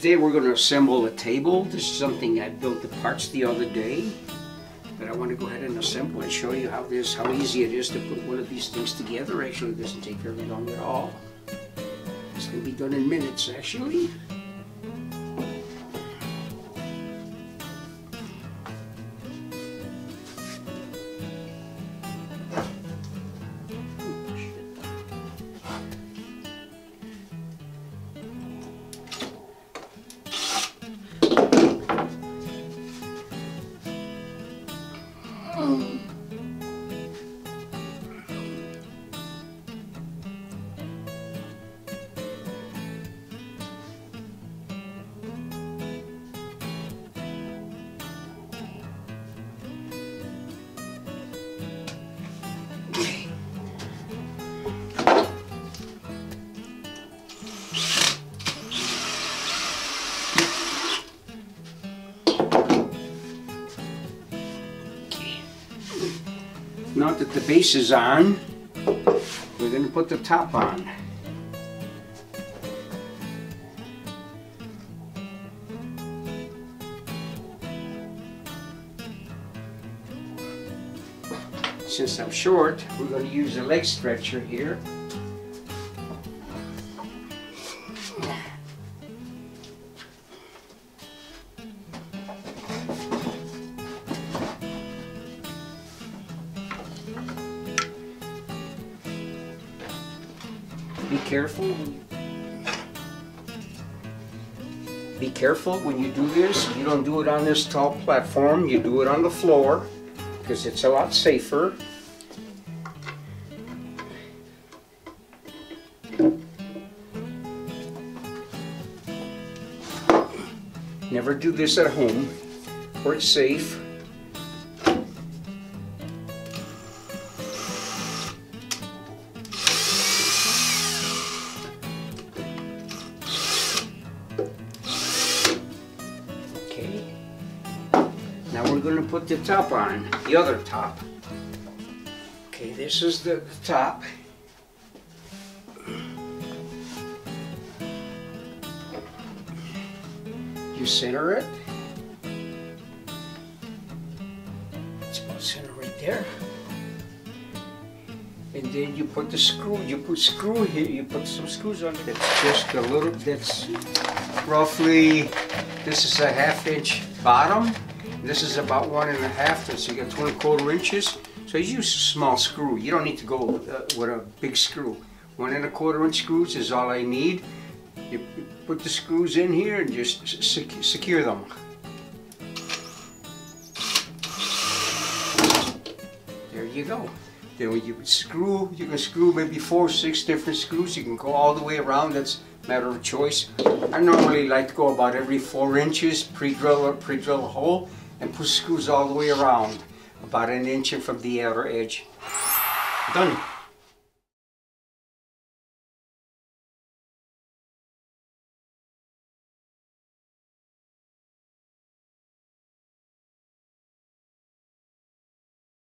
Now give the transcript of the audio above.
Today we're going to assemble a table. This is something I built the parts the other day, but I want to go ahead and assemble and show you how easy it is to put one of these things together. Actually, it doesn't take very long at all. It's going to be done in minutes, actually. Now that the base is on, we're going to put the top on. Since I'm short, we're going to use a leg stretcher here. Be careful. Be careful when you do this. You don't do it on this tall platform. You do it on the floor because it's a lot safer. Never do this at home where it's safe. Now we're going to put the top on, the other top. Okay, this is the top. You center it. It's about center right there. And then you put the screw, you put screw here, you put some screws on it. It's just a little, that's roughly, this is a 1/2 inch bottom. This is about 1.5, so you got 2¼ inches. So you use a small screw. You don't need to go with a big screw. 1¼ inch screws is all I need. You put the screws in here and just secure them. There you go. Then when you screw, you can screw maybe 4 or 6 different screws. You can go all the way around. That's a matter of choice. I normally like to go about every 4 inches, pre-drill a hole, and put screws all the way around, about 1 inch from the outer edge. Done.